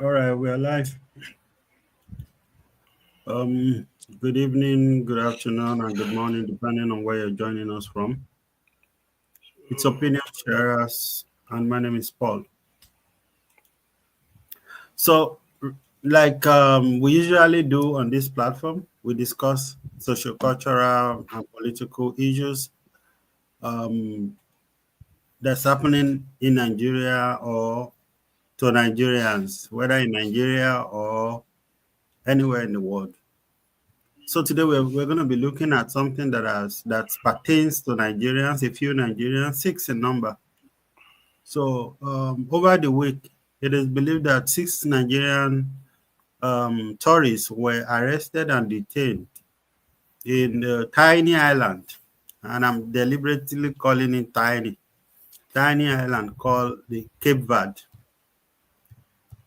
All right, we are live. Um, Good evening, good afternoon, and good morning, depending on where you're joining us from. It's Opinion Sharers, and my name is Paul. So, we usually do on this platform, we discuss social, cultural, and political issues um, that's happening in Nigeria or to Nigerians, whether in Nigeria or anywhere in the world. So today we're going to be looking at something that pertains to Nigerians, a few Nigerians, six in number. So over the week, it is believed that six Nigerian tourists were arrested and detained in a tiny island, and I'm deliberately calling it tiny island called the Cape Verde.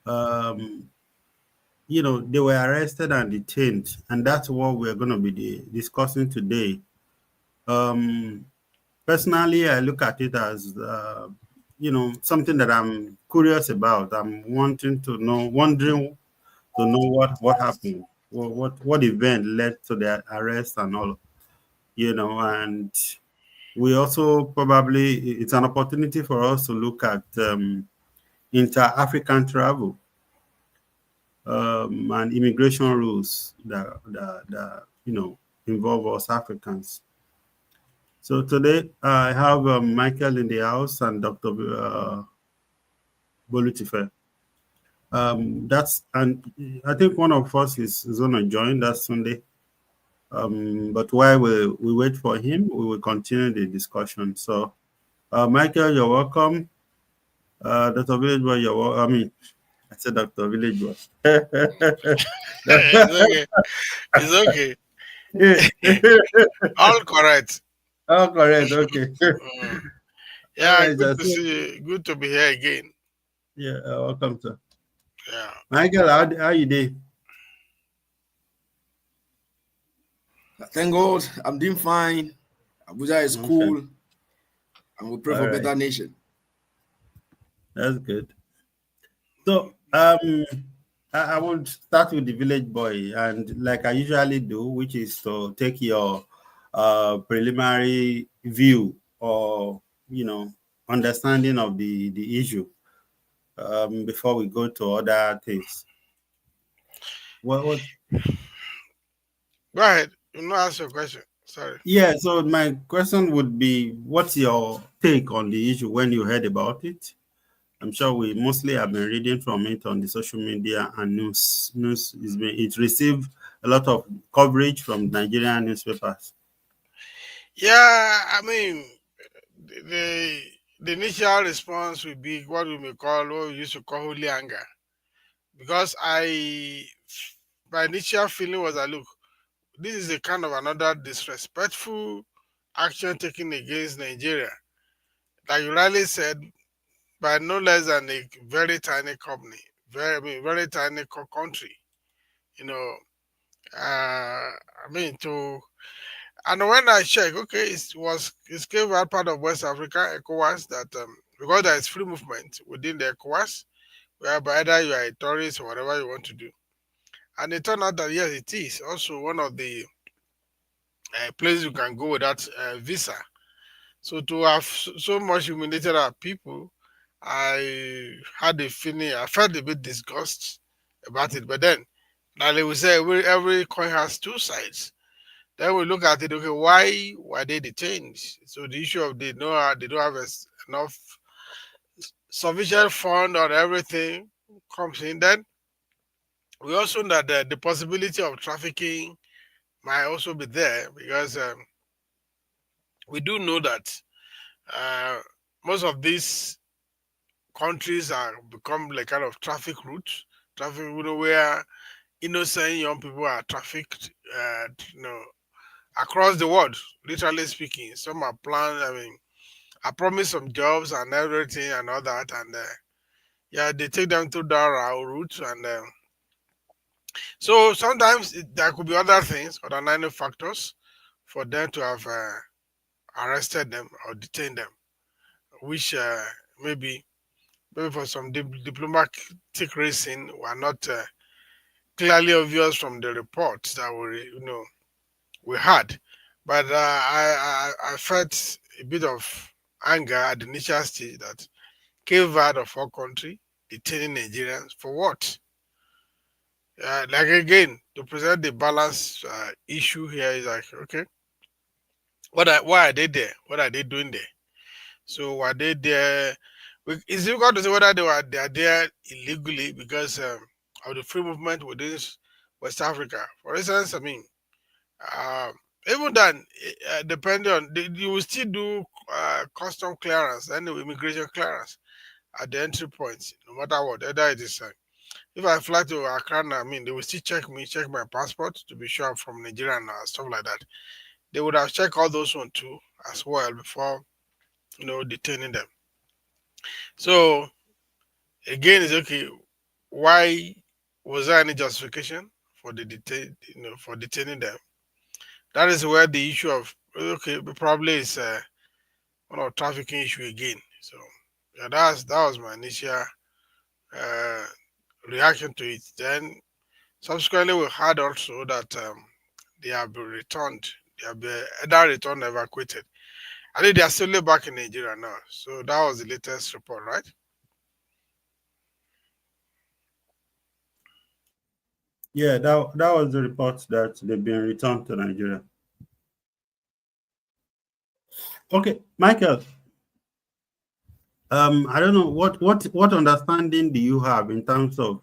Um, they were arrested and detained, and that's what we're going to be discussing today. Um, Personally, I look at it as something that I'm curious about. I'm wondering to know what happened, what event led to their arrest and all, and we also probably it's an opportunity for us to look at inter-African travel and immigration rules that involve us Africans. So today I have Michael in the house and Dr. Bolutife. That's and I think one of us is going to join that Sunday. But while we wait for him, we will continue the discussion. So, Michael, you're welcome. Dr. Village Boy, you're welcome. I mean, I said Dr. Village Boy. It's okay. It's okay. All correct. Oh, correct. Okay. Mm. All Yeah, right. good So, to see you. Good to be here again. yeah, welcome, sir. Yeah. Michael, how you doing? Thank God, I'm doing fine. Abuja is Okay. cool, and we pray All for right. better nation. That's good. So, I would start with the village boy, and like I usually do, which is to take your preliminary view or understanding of the issue before we go to other things. What? Go ahead. You know, ask your question. Sorry. Yeah. So my question would be, what's your take on the issue when you heard about it? I'm sure we mostly have been reading from it on the social media and news. It received a lot of coverage from Nigerian newspapers. Yeah, I mean, the the initial response would be what we used to call holy anger, because my initial feeling was that look, this is a kind of another disrespectful action taken against Nigeria. Like you rightly said, by no less than a very tiny company, very tiny country. You know, I mean to and when I check, okay, it's came out part of West Africa, ECOWAS, that because there is free movement within the ECOWAS, whereby either you are a tourist or whatever you want to do, and it turned out that yes, it is also one of the places you can go without visa. So to have so much humiliated our people, I had a feeling, I felt a bit disgust about it. But then, like they will say, every coin has two sides. Then we look at it, okay, why were they detained? So the issue of they don't have enough sufficient fund or everything comes in. Then we also know that the possibility of trafficking might also be there, because we do know that uh, most of these countries are become like kind of traffic routes, where innocent young people are trafficked, across the world. Literally speaking, some are planned. I mean, I promise some jobs and everything and all that, and yeah, they take them through that route, and so sometimes there could be other things, other nine factors, for them to have arrested them or detained them, which maybe maybe for some diplomatic reason, were not clearly obvious from the reports that we had. But I felt a bit of anger at the initial stage that Cape Verde of our country detaining Nigerians for what? Like again, to present the balance issue here is like, okay, why are they there? What are they doing there? So were they there? It's difficult to say whether they are there illegally because of the free movement within West Africa. For instance, I mean, uh, even then, depending on you will still do custom clearance and immigration clearance at the entry points, no matter what. Either it is if I fly to Accra, I mean, they will still check me, check my passport to be sure I'm from Nigeria and stuff like that. They would have checked all those one too as well before detaining them. So again, it's okay. Why was there any justification for the for detaining them? That is where the issue of okay, probably is one of trafficking issue again. So yeah, that was my initial uh, reaction to it. Then subsequently, we heard also that they have been returned. They have been either returned or evacuated. I think they are still back in Nigeria now. So that was the latest report, right? Yeah, that was the report that they've been returned to Nigeria. Okay, Michael. I don't know what understanding do you have in terms of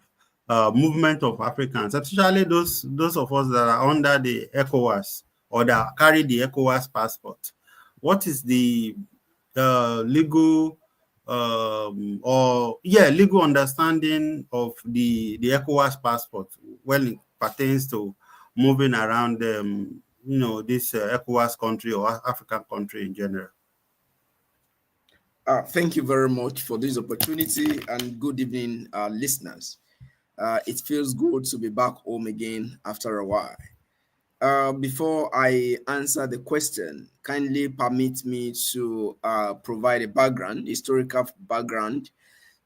movement of Africans, especially those of us that are under the ECOWAS or that carry the ECOWAS passport. What is the legal legal understanding of the ECOWAS passport when it pertains to moving around this ECOWAS country or African country in general? Thank you very much for this opportunity and good evening, listeners. It feels good to be back home again after a while. Before I answer the question, kindly permit me to provide a historical background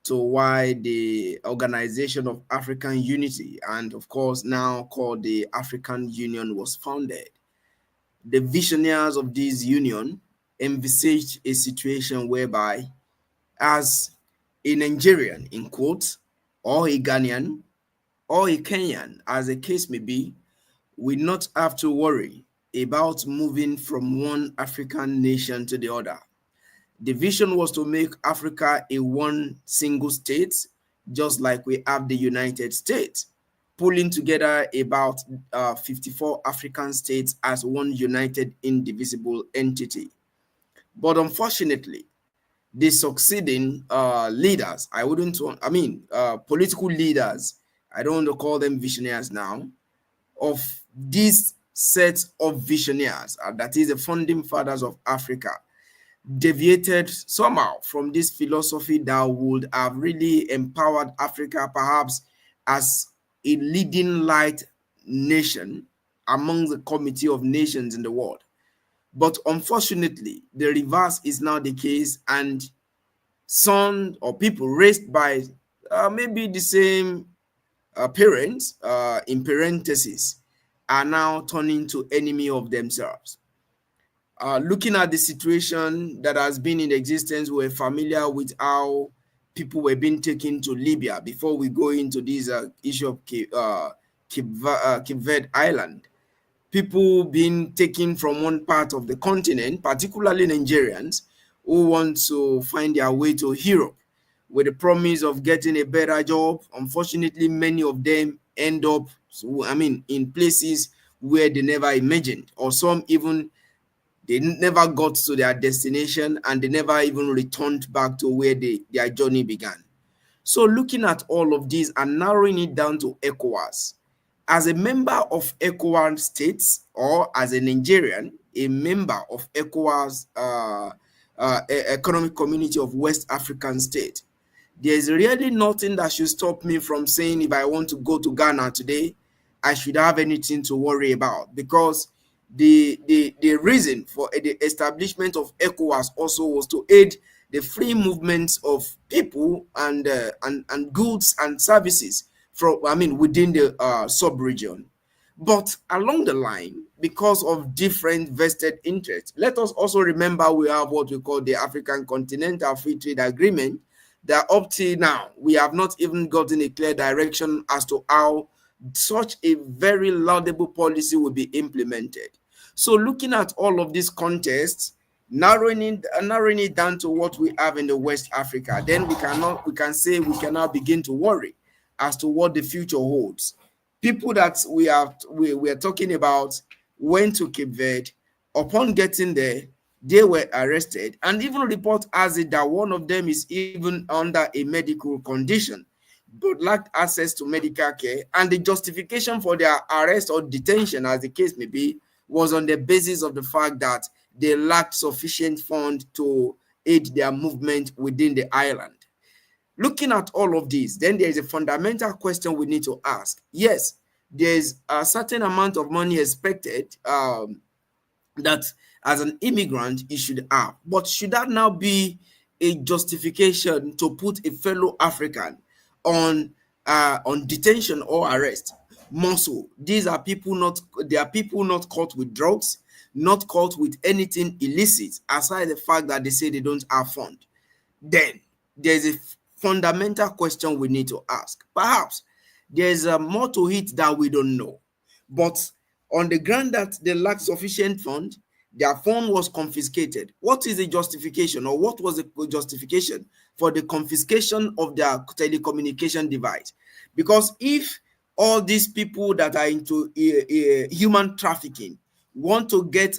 to why the Organization of African Unity, and of course now called the African Union, was founded. The visionaries of this union envisaged a situation whereby, as a Nigerian, in quotes, or a Ghanaian, or a Kenyan, as the case may be, we not have to worry about moving from one African nation to the other. The vision was to make Africa a one single state, just like we have the United States, pulling together about 54 African states as one united, indivisible entity. But unfortunately, the succeeding leaders, political leaders, I don't want to call them visionaries now, of this set of visionaries, that is the founding fathers of Africa, deviated somehow from this philosophy that would have really empowered Africa, perhaps as a leading light nation among the committee of nations in the world. But unfortunately, the reverse is now the case, and son or people raised by maybe the same parents, in parentheses, are now turning to enemy of themselves. Looking at the situation that has been in existence, we're familiar with how people were being taken to Libya before we go into this issue of Cape Verde Island. People being taken from one part of the continent, particularly Nigerians, who want to find their way to Europe with the promise of getting a better job. Unfortunately, many of them end up, in places where they never imagined, or some even they never got to their destination and they never even returned back to where their journey began. So looking at all of these and narrowing it down to ECOWAS, as a member of ECOWAS states, or as a Nigerian, a member of ECOWAS Economic Community of West African States, there's really nothing that should stop me from saying if I want to go to Ghana today, I should have anything to worry about, because the reason for the establishment of ECOWAS also was to aid the free movements of people and goods and services from, I mean, within the sub-region. But along the line, because of different vested interests, let us also remember we have what we call the African Continental Free Trade Agreement, that up till now, we have not even gotten a clear direction as to how such a very laudable policy will be implemented. So looking at all of these contests, narrowing it down to what we have in the West Africa, then we can now begin to worry as to what the future holds. People that we are talking about went to Cape Verde. Upon getting there, they were arrested, and even report has it that one of them is even under a medical condition but lacked access to medical care, and the justification for their arrest or detention, as the case may be, was on the basis of the fact that they lacked sufficient funds to aid their movement within the island. Looking at all of this, then there is a fundamental question we need to ask. Yes, there's a certain amount of money expected that as an immigrant you should have, but should that now be a justification to put a fellow African on detention or arrest? More so, they are people not caught with drugs, not caught with anything illicit, aside the fact that they say they don't have fund. Then there's a fundamental question we need to ask. Perhaps there's more to it that we don't know, but on the ground that they lack sufficient fund, their phone was confiscated. What is the justification, or what was the justification for the confiscation of their telecommunication device? Because if all these people that are into human trafficking want to get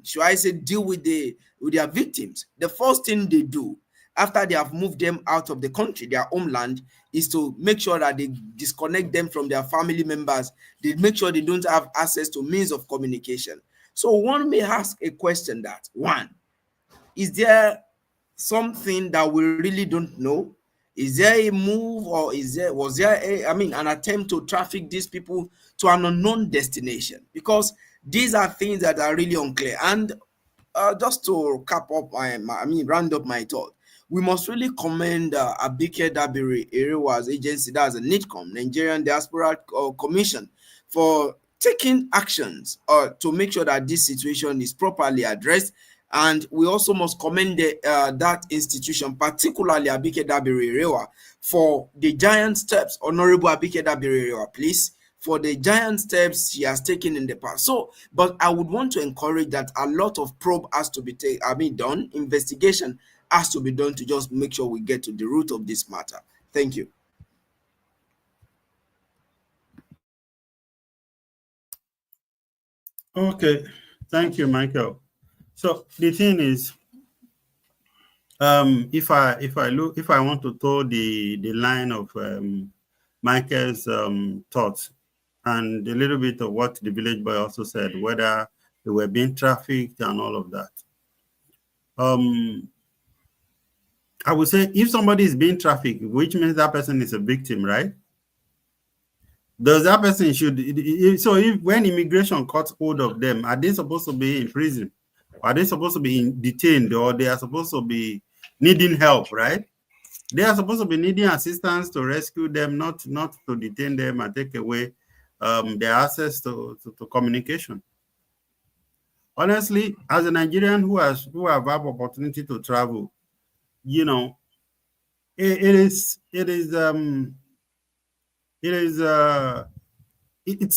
should I say, deal with their victims, the first thing they do after they have moved them out of the country, their homeland, is to make sure that they disconnect them from their family members. They make sure they don't have access to means of communication. So one may ask a question that, one, is there something that we really don't know? Is there a move, or was there an attempt to traffic these people to an unknown destination? Because these are things that are really unclear. And just to round up my thought, we must really commend Abike Dabiri Erewa's agency, that's a NIDCOM, Nigerian Diaspora Commission, for taking actions to make sure that this situation is properly addressed. And we also must commend that institution, particularly Abike Dabiri Erewa, for the giant steps, Honorable Abike Dabiri Erewa, please, for the giant steps she has taken in the past. So, but I would want to encourage that a lot of probe has to be done, investigation has to be done to just make sure we get to the root of this matter. Thank you. Okay, thank you, Michael. So the thing is, if I want to toe the line of Michael's thoughts and a little bit of what the village boy also said, whether they were being trafficked and all of that. I would say if somebody is being trafficked, which means that person is a victim, right? Does that person if when immigration cuts hold of them, are they supposed to be in prison? Are they supposed to be detained, or they are supposed to be needing help, right? They are supposed to be needing assistance to rescue them, not to detain them and take away their access to communication. Honestly, as a Nigerian who have had opportunity to travel, it's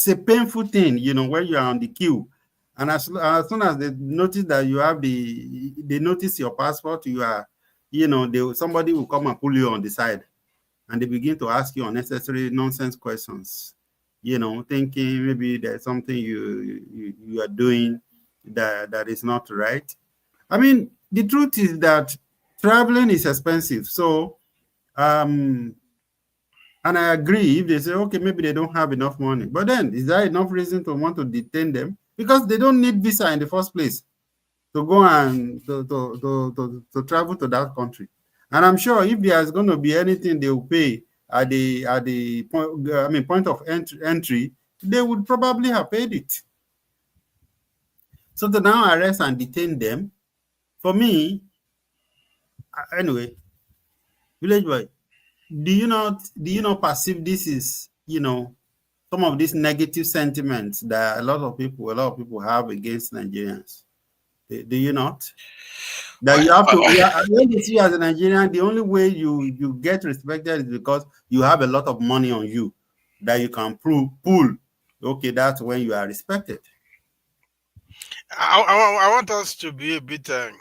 a painful thing, when you are on the queue, and as soon as they notice that they notice your passport, somebody will come and pull you on the side, and they begin to ask you unnecessary nonsense questions, thinking maybe there's something you are doing that is not right. I mean, the truth is that traveling is expensive. So, and I agree if they say, okay, maybe they don't have enough money. But then, is there enough reason to want to detain them? Because they don't need visa in the first place to go and to travel to that country. And I'm sure if there's going to be anything they will pay at the point of entry, they would probably have paid it. So to now arrest and detain them, For me, anyway, village boy, do you not perceive this is, some of these negative sentiments that a lot of people have against Nigerians? Do you not? That Well, you have to, yeah, when they see you as a Nigerian, the only way you get respected is because you have a lot of money on you that you can pull. Okay, that's when you are respected. I want us to be a bit less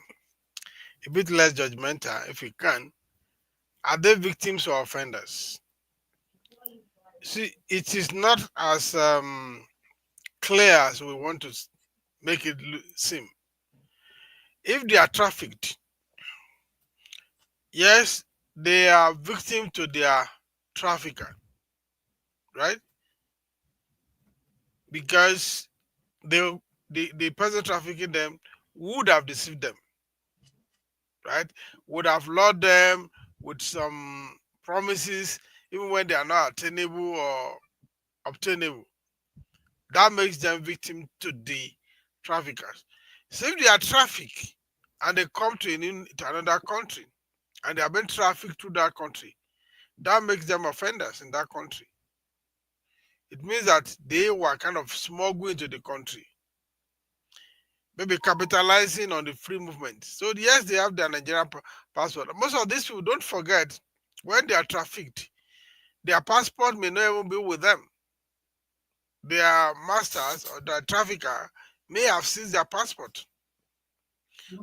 judgmental if we can. Are they victims or offenders? See, it is not as clear as we want to make it seem. If they are trafficked, yes, they are victim to their trafficker, right? Because they, the person trafficking them would have deceived them, right? Would have lured them with some promises, even when they are not attainable or obtainable. That makes them victim to the traffickers. So if they are trafficked and they come to another country and they are being trafficked through that country, that makes them offenders in that country. It means that they were kind of smuggled into the country, maybe capitalizing on the free movement. So yes, they have their Nigerian passport. Most of these people, don't forget, when they are trafficked, their passport may not even be with them. Their masters or the trafficker may have seized their passport.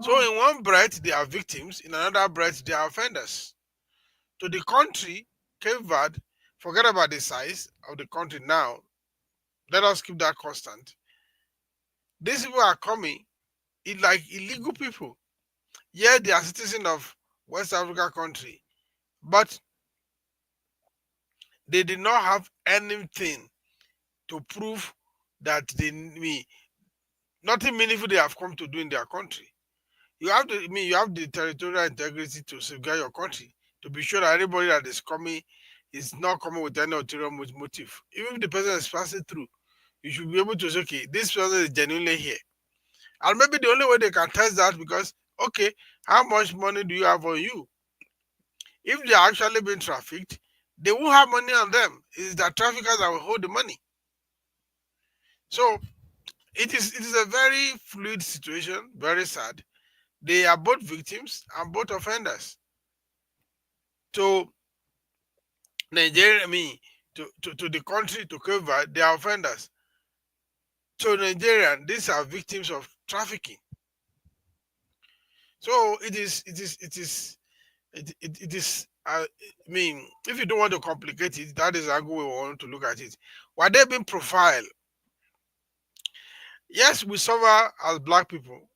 So in one breath they are victims, in another breath they are offenders. To the country, Cape Verde, forget about the size of the country now. Let us keep that constant. These people are coming like illegal people. Yeah, they are citizens of West Africa country, but they did not have anything to prove that they mean nothing meaningful they have come to do in their country. You have the territorial integrity to safeguard your country, to be sure that anybody that is coming is not coming with any ulterior motive. Even if the person is passing through, you should be able to say, okay, this person is genuinely here. And maybe the only way they can test that, because okay, how much money do you have on you? If they are actually being trafficked, they won't have money on them. It's the traffickers that will hold the money. So it is a very fluid situation, very sad. They are both victims and both offenders. To Nigeria, I mean, to the country, to Cape Verde, they are offenders. To Nigerian, these are victims of trafficking. So it is. I mean, if you don't want to complicate it, that is the angle we want to look at it. Were they being profiled? Yes, we suffer as black people,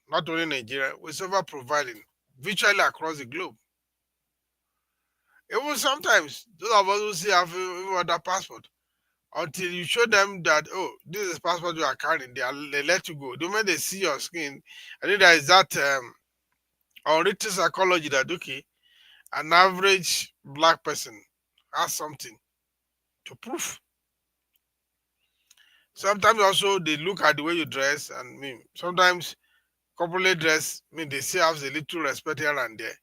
not only Nigeria. We suffer profiling virtually across the globe. Even sometimes, those of us who still have even other passport, until you show them that, oh, this is passport you are carrying, they let you go. The moment they see your skin, I think there is that unwritten psychology that okay, an average black person has something to prove. Sometimes also they look at the way you dress, and sometimes corporate dress, they still have a little respect here and there.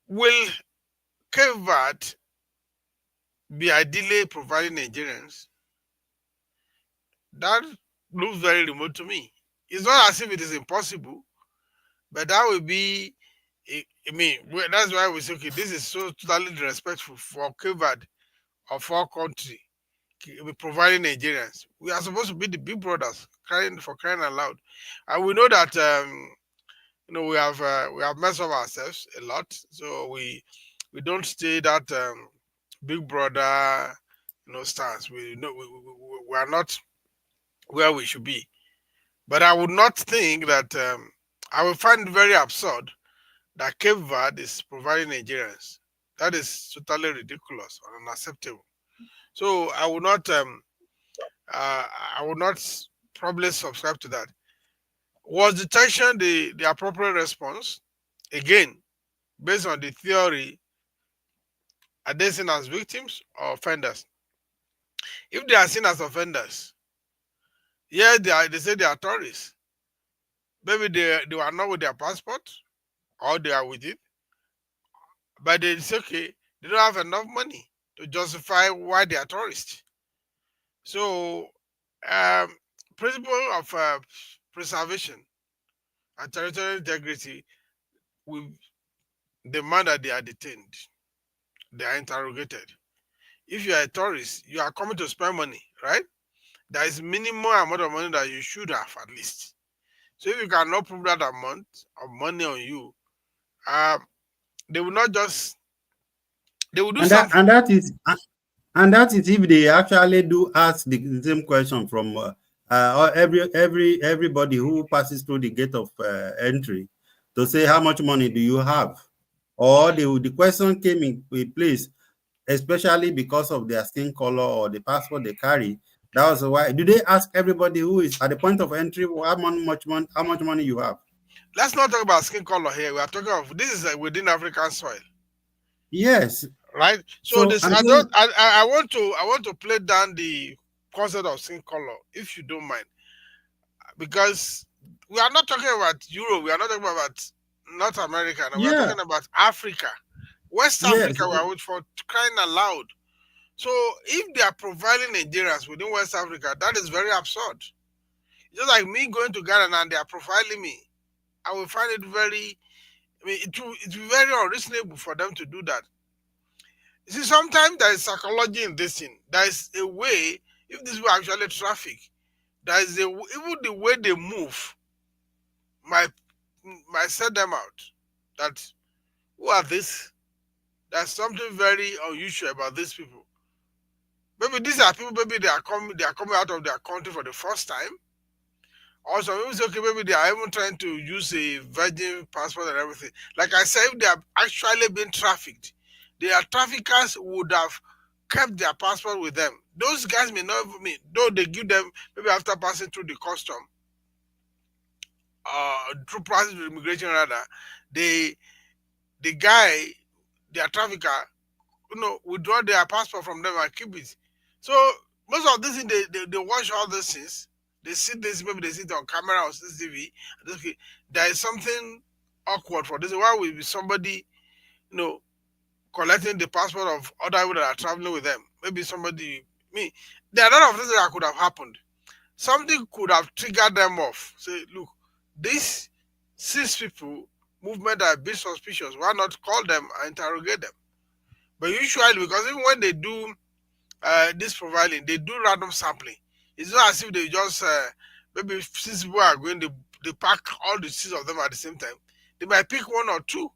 Will Cape Verde be ideally providing Nigerians? That looks very remote to me. It's not as if it is impossible, but that will be, that's why we say, okay, this is so totally disrespectful for Cape Verde or for our country, providing Nigerians. We are supposed to be the big brothers, crying aloud, and we know that we have messed up ourselves a lot, so we don't stay that big brother stance. We are not where we should be. But I would not think that I would find it very absurd that Cape Verde is providing Nigerians. That is totally ridiculous and unacceptable. So I would not probably subscribe to that. Was detention the appropriate response? Again, based on the theory, are they seen as victims or offenders? If they are seen as offenders, yeah, they say they are tourists. Maybe they were not with their passport, or they are with it, but it's okay. They don't have enough money to justify why they are tourists. So, um, principle of preservation and territorial integrity will demand that they are detained, they are interrogated. If you are a tourist, you are coming to spend money, right? There is minimum amount of money that you should have at least. So if you cannot prove that amount of money on you, um, they will not just they will do And that something. and that is and that is if they actually do ask the same question from everybody who passes through the gate of entry to say how much money do you have, or the question came in place, especially because of their skin color or the passport they carry. That was why. Do they ask everybody who is at the point of entry how much money you have? Let's not talk about skin color here. We are talking of this is within African soil, Yes. right? So So this I'm saying I want to play down the concept of skin color, if you don't mind, because we are not talking about Europe. We are not talking about North America. No, we are yeah, talking about Africa, West yes, Africa. We are for crying aloud. So if they are profiling Nigerians within West Africa, that is very absurd. Just like me going to Ghana and they are profiling me, I will find it very. I mean, it will be very unreasonable for them to do that. You see, sometimes there is psychology in this thing. There is a way. If this were actually traffic, there is even the way they move might might set them out. That who are this? There's something very unusual about these people. Maybe these are people. Maybe they are coming out of their country for the first time. Also, maybe it's okay, maybe they are even trying to use a virgin passport and everything. Like I said, if they have actually been trafficked, their traffickers would have kept their passport with them. Those guys may not even mean, though they give them maybe after passing through the custom, through passing through immigration rather, they the guy, their trafficker, withdraw their passport from them and keep it. So most of these things they watch all these things. They see this, maybe they see it on camera or CCTV. Okay, there is something awkward for this. Why will be somebody, you know, collecting the passport of other people that are traveling with them? Maybe somebody me. There are a lot of things that could have happened. Something could have triggered them off. Say, look, these 6 people movement are a bit suspicious. Why not call them and interrogate them? But usually, because even when they do this profiling, they do random sampling. It's not as if they just maybe 6 people are going, they pack all the 6 of them at the same time. They might pick one or two.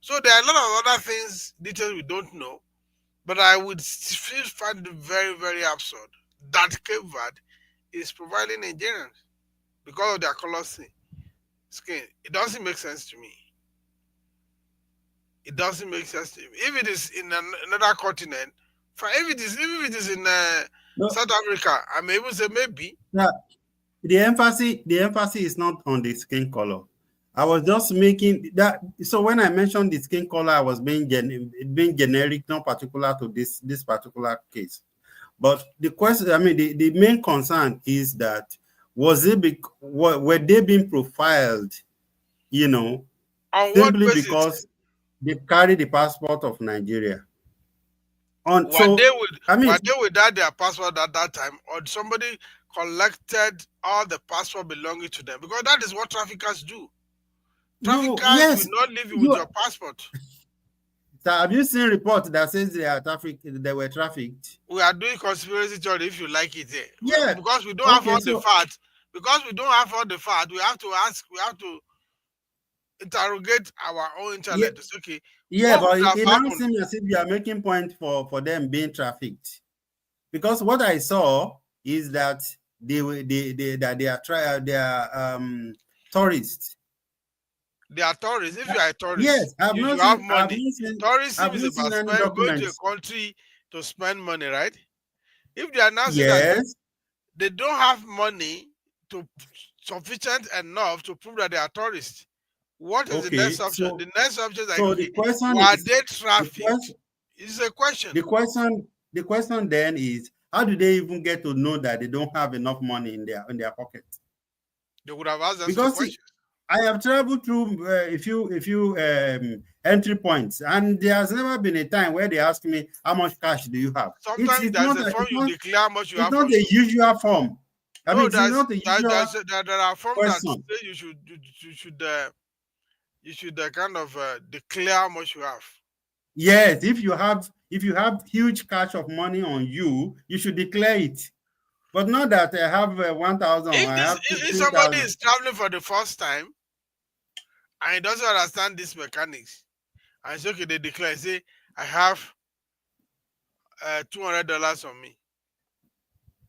So there are a lot of other things, details we don't know. But I would still find it very, very absurd that Cape Verde is profiling Nigerians because of their color skin. It doesn't make sense to me. It doesn't make sense to me. If it is in another continent, if it is in no, South Africa, I may even say maybe. yeah, the emphasis is not on the skin color. I was just making that. So when I mentioned the skin color, I was being generic, not particular to this particular case. But the question, I mean, the main concern is that were they being profiled, you know, On what simply basis? because they carry the passport of Nigeria? On Were they so with I mean, were they without their passport at that time, or somebody collected all the passport belonging to them? Because that is what traffickers do. no, Traffickers will yes, not leave you with you your passport. have you seen reports that says they were trafficked? We are doing conspiracy theory if you like it. Yeah. Because we don't have Okay, all the so facts. Because we don't have all the facts, we have to ask. We have to interrogate our own yeah, intellect to say, okay, yeah, what but could have it now happened? seems as if you are making point for them being trafficked. Because what I saw is that they are tourists. They are tourists. If you are a tourist, Yes, I've you not have seen money. Tourism I've is not about seen any going to a documents. country to spend money, right? If they are now saying that Yes, they don't have money to sufficient enough to prove that they are tourists, what is the next okay. option? So The next option is like, so the okay, question were is they the trafficked? question It's a question. the question then is how do they even get to know that they don't have enough money in their pocket? They would have asked them some Because see, questions. I have traveled through a few entry points, and there has never been a time where they ask me how much cash do you have. It's Sometimes it's there's not a a, form it's you not declare how much you it's have not a also. usual form. I mean, No, it's not a usual there are forms that question. say you should kind of declare how much you have. Yes, if you have huge cash of money on you, you should declare it. But not that I have 1,000 or I have If somebody 15,000. is traveling for the first time and he doesn't understand these mechanics, and it's okay, they declare, say, I have $200 on me.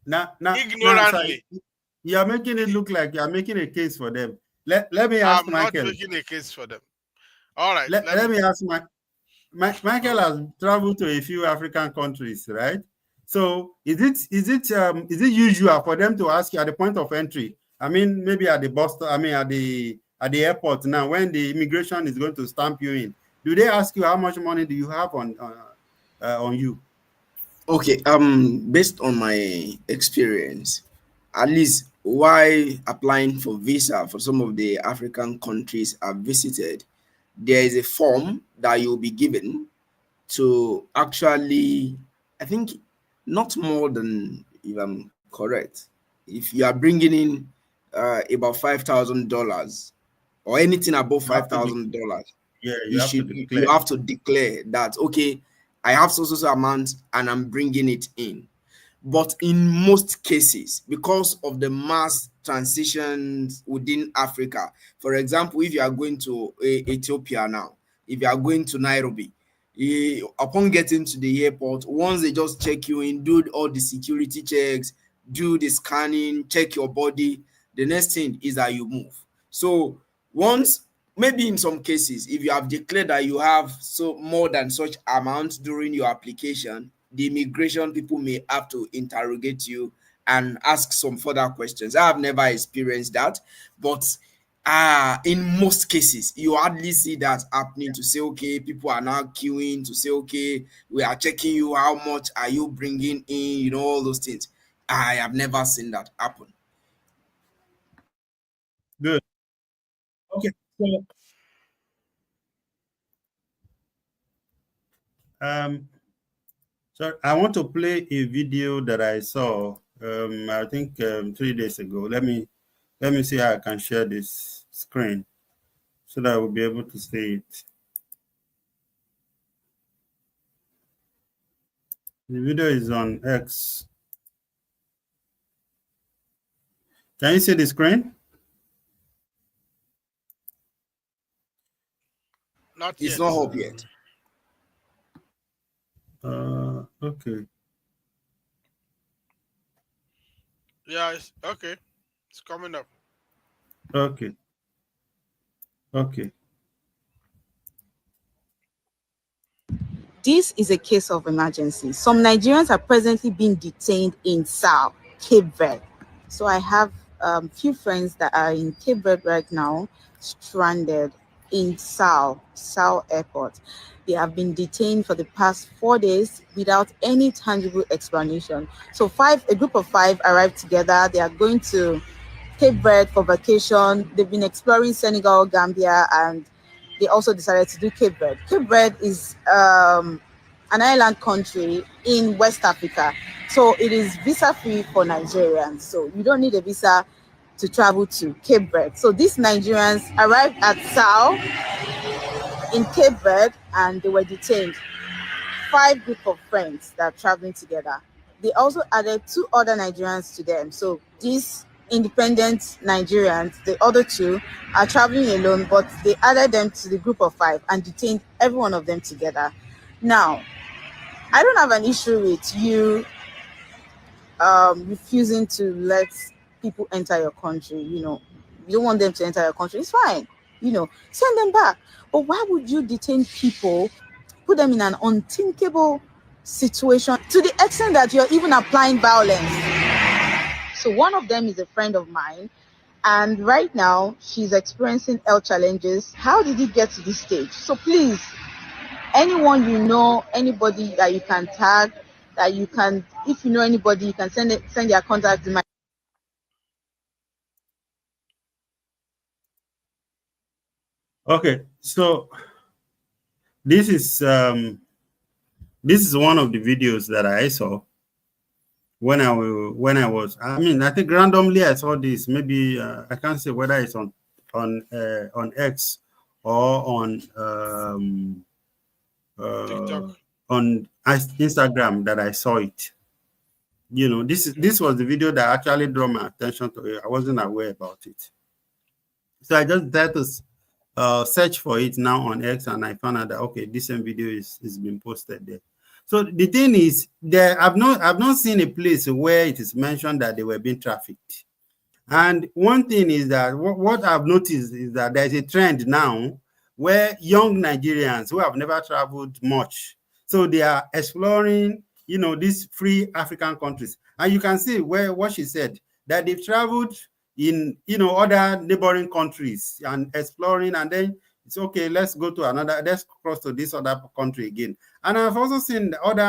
Now, sir, Ignorantly, you are making it look like you are making a case for them. Let me ask I'm not Michael. making a case for them. All right, Let, let let me. me ask Michael Oh, has traveled to a few African countries, right? So is it usual for them to ask you at the point of entry? I mean, maybe at the bus stop, I mean at the airport now when the immigration is going to stamp you in. Do they ask you how much money do you have on you? Okay, based on my experience, at least while applying for visa for some of the African countries I've visited, there is a form that you'll be given to actually, I think, not more than, if I'm correct, if you are bringing in about $5,000 or anything above You have to $5,000, yeah, you you have to should you declare. have to declare that, okay, I have so amount and I'm bringing it in. But in most cases, because of the mass transitions within Africa, for example, if you are going to Ethiopia now, if you are going to Nairobi, upon getting to the airport, once they just check you in, do all the security checks, do the scanning, check your body, the next thing is that you move. So once, maybe in some cases, if you have declared that you have so more than such amount during your application, the immigration people may have to interrogate you and ask some further questions. I have never experienced that, but in most cases, you hardly see that happening, to say, okay, people are now queuing to say, okay, we are checking you, how much are you bringing in, all those things. I have never seen that happen. Good. Okay. Um, so I want to play a video that I saw. I think 3 days ago. Let me see how I can share this screen so that I will be able to see it. The video is on X. Can you see the screen? not It's yet. not up yet. Okay. Yeah, it's okay. It's coming up. Okay. Okay. This is a case of emergency. Some Nigerians are presently being detained in Sao, Cape Verde. So I have few friends that are in Cape Verde right now, stranded in Sao Airport. They have been detained for the past 4 days without any tangible explanation. So a group of five arrived together. They are going to Cape Verde for vacation. They've been exploring Senegal, Gambia, and they also decided to do Cape Verde. Cape Verde is an island country in West Africa. So it is visa free for Nigerians. So you don't need a visa to travel to Cape Verde. So these Nigerians arrived at Sao in Cape Verde and they were detained. Five group of friends that are traveling together. They also added two other Nigerians to them. So these independent Nigerians, the other two, are traveling alone, but they added them to the group of five and detained every one of them together. Now, I don't have an issue with you refusing to let people enter your country. You don't want them to enter your country. It's fine. Send them back. But why would you detain people, put them in an unthinkable situation to the extent that you're even applying violence? So one of them is a friend of mine, and right now she's experiencing health challenges. How did it get to this stage? So please, anyone you know, anybody that you can tag, that you can, if you know anybody, you can send their contact to my. Okay, so this is um, this is one of the videos that I saw when I was. I mean, I think randomly I saw this. Maybe I can't say whether it's on X or TikTok. uh, on Instagram that I saw it. You know, Okay. this was the video that actually drew my attention to it. I wasn't aware about it, so I just had to search for it now on X, and I found out that okay, this same video is being posted there. So the thing is, there I've not seen a place where it is mentioned that they were being trafficked. And one thing is that what I've noticed is that there's a trend now where young Nigerians who have never traveled much, so they are exploring, you know, these free African countries. And you can see where what she said that they've traveled in, you know, other neighboring countries and exploring, and then it's okay. Let's go to another. Let's cross to this other country again. And I've also seen other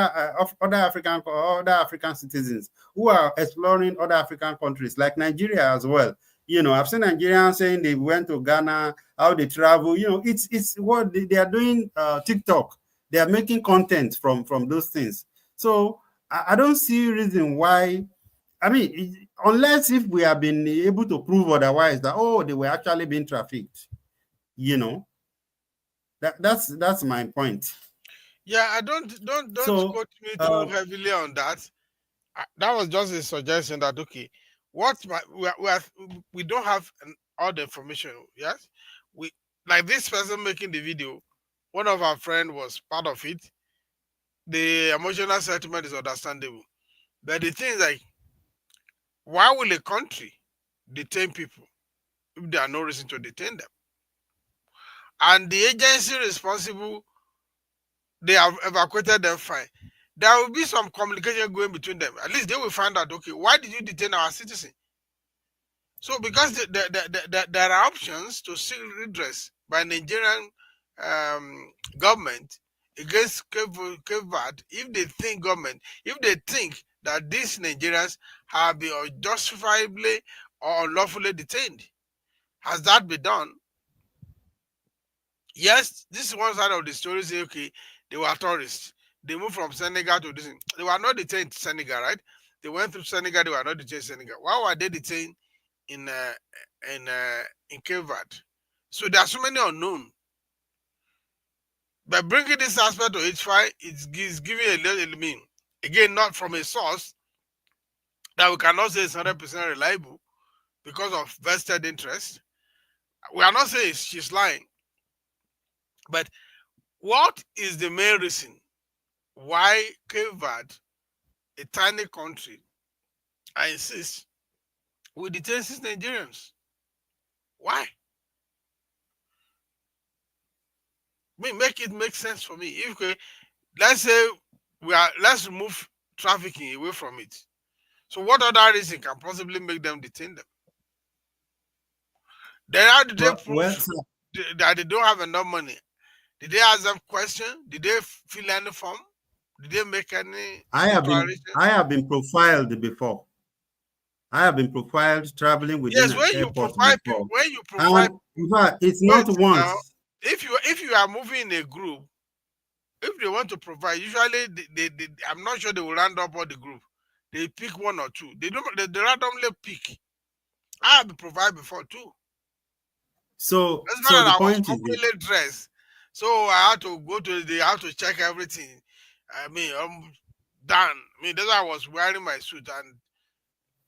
African citizens who are exploring other African countries like Nigeria as well. You know, I've seen Nigerians saying they went to Ghana, how they travel. You know, it's what they are doing. TikTok, they are making content from those things. So I don't see reason why. I mean, unless if we have been able to prove otherwise that oh they were actually being trafficked. You know, that's my point. Yeah, I don't So quote me too uh, heavily on that. That was just a suggestion that okay, we don't have all the information. Yes, we like this person making the video. One of our friend was part of it. The emotional sentiment is understandable, but the thing is like, why will a country detain people if there are no reason to detain them? And the agency responsible, they have evacuated them fine. There will be some communication going between them. At least they will find out, okay, why did you detain our citizen? So because there are options to seek redress by Nigerian government against Cape Verde if they think that these Nigerians have been unjustifiably or unlawfully detained. Has that been done? Yes, this is one side of the story. Say, okay, they were tourists. They moved from Senegal to this. They were not detained in Senegal, right? They went through Senegal. They were not detained in Senegal. Why were they detained in uh, in Cape Verde? So there are so many unknown. By bringing this aspect to H5, it's giving a little mean. Again, not from a source that we cannot say is 100% reliable because of vested interest. We are not saying she's lying, but what is the main reason why Cape Verde, a tiny country, I insist, will detain 6 Nigerians? Why? Make it make sense for me. If let's say let's remove trafficking away from it. So what other reason can possibly make them detain them? Then how did they well, prove that they don't have enough money? Did they ask them questions? Did they fill any form? Did they make any declaration? I have been profiled before. I have been profiled traveling within Yes, an when you airport provide people, before. when you provide, And in fact, it's wait not now, once. if you are moving in a group, if they want to provide, usually I'm not sure they will round up all the group. They pick one or two. They randomly pick. I have been provided before too. That's not So the that I was point is this. completely dressed. So I had to go to they have to check everything. I mean, I'm done. I mean, that's why I was wearing my suit and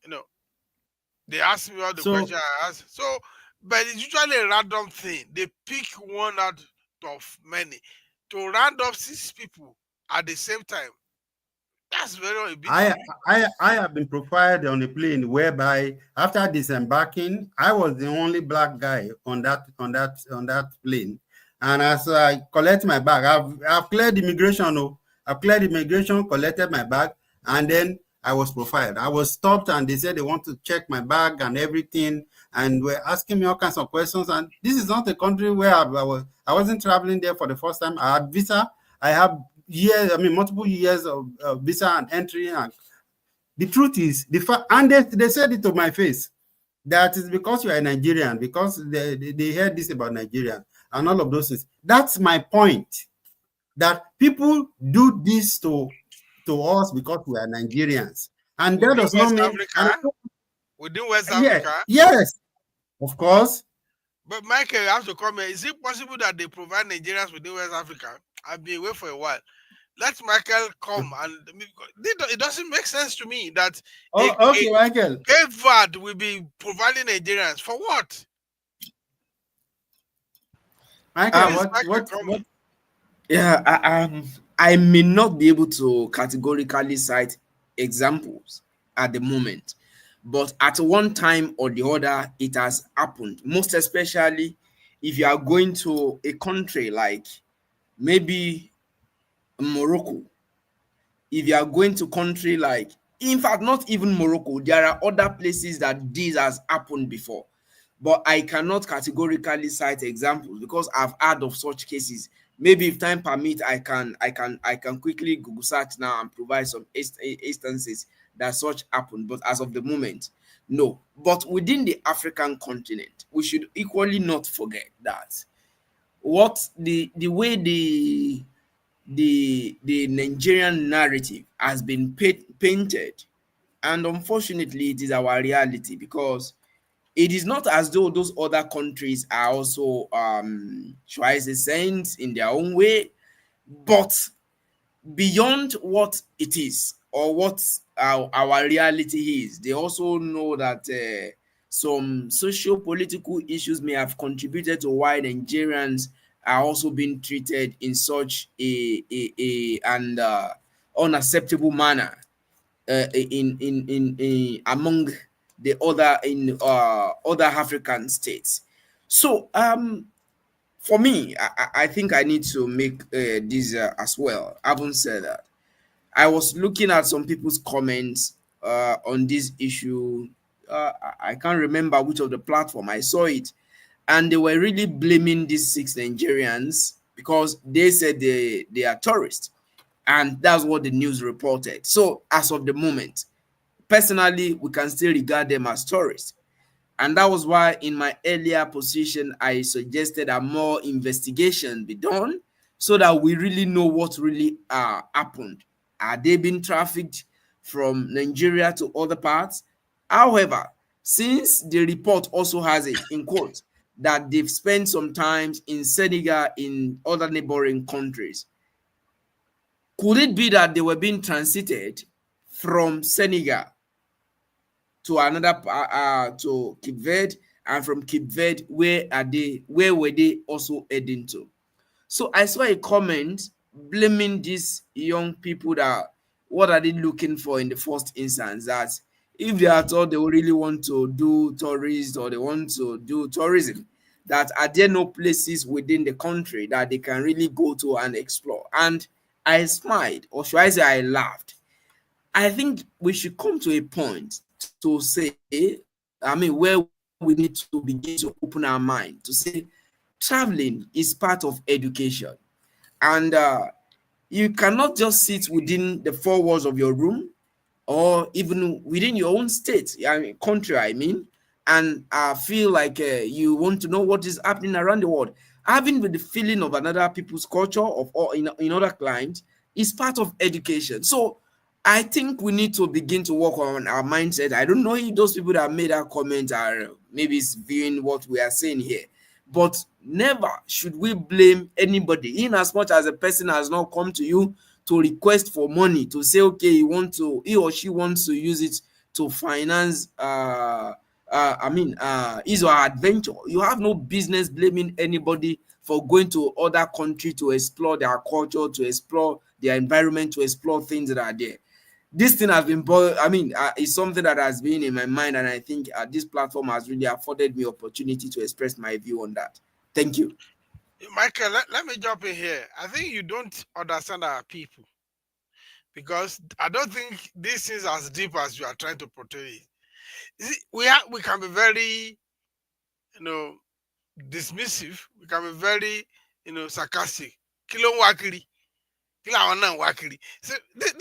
you know, they asked me all the So questions I asked. So, but it's usually a random thing. They pick one out of many. To round up 6 people at the same time, that's very a bit I unique. I have been profiled on a plane whereby after disembarking, I was the only black guy on that plane. And as I collect my bag, I've cleared immigration. Oh, I've cleared immigration, collected my bag, and then I was profiled. I was stopped, and they said they want to check my bag and everything, and were asking me all kinds of questions. And this is not a country where I wasn't traveling there for the first time. I had visa. I have years, I mean, multiple years of visa and entry. And the truth is, and they said it to my face that is because you are a Nigerian, because they heard this about Nigerians. and all of those things. That's my point. That people do this to us because we are Nigerians, and that Within does not West mean. And Africa, within West yeah, Africa. yes, of course. But Michael, I have to comment. Is it possible that they provide Nigerians within West Africa? I've been away for a while. Let Michael come, and it doesn't make sense to me that a, Oh, a okay, Michael. Cape Verde will be providing Nigerians for what? Michael, Where Um, is what, Michael what, what? coming? yeah, I may not be able to categorically cite examples at the moment, but at one time or the other, it has happened. Most especially if you are going to a country like maybe Morocco, if you are going to country like, in fact, not even Morocco, there are other places that this has happened before, but I cannot categorically cite examples because I've heard of such cases. Maybe if time permit, I can quickly Google search now and provide some instances that such happened, but as of the moment, no. But within the African continent, we should equally not forget that what the way the Nigerian narrative has been painted, and unfortunately, it is our reality because it is not as though those other countries are also should I say saints in their own way, but beyond what it is or what our reality is, they also know that some socio-political issues may have contributed to why Nigerians are also being treated in such a and unacceptable manner in among the other in other African states. So for me, I think I need to make this as well. Having said that, I was looking at some people's comments on this issue. I can't remember which of the platform I saw it, and they were really blaming these 6 Nigerians because they said they are tourists, and that's what the news reported. So as of the moment, personally, we can still regard them as tourists. And that was why in my earlier position, I suggested a more investigation be done so that we really know what really happened. Are they being trafficked from Nigeria to other parts? However, since the report also has it in quote that they've spent some time in Senegal, in other neighboring countries, could it be that they were being transited from Senegal to another to Cape Verde, and from Cape Verde, where were they also heading to? So I saw a comment blaming these young people that what are they looking for in the first instance, that if they are told they really want to do tourist or they want to do tourism, that are there no places within the country that they can really go to and explore? And I smiled, or should I say I laughed. I think we should come to a point to say, where we need to begin to open our mind to say traveling is part of education. And you cannot just sit within the 4 walls of your room or even within your own state, country, and feel like you want to know what is happening around the world. Having with the feeling of another people's culture of or in other climes is part of education. So I think we need to begin to work on our mindset. I don't know if those people that made that comment are maybe viewing what we are saying here, but never should we blame anybody, in as much as a person has not come to you to request for money to say okay he or she wants to use it to finance his or her adventure. You have no business blaming anybody for going to other country to explore their culture, to explore their environment, to explore things that are there. This thing has been it's something that has been in my mind, and I think this platform has really afforded me opportunity to express my view on that. Thank you. Michael, let me jump in here. I think you don't understand our people because I don't think this is as deep as you are trying to portray it. You see, we can be very, you know, dismissive. We can be very, sarcastic. Kilo wakiri, kilo awana wakiri. So this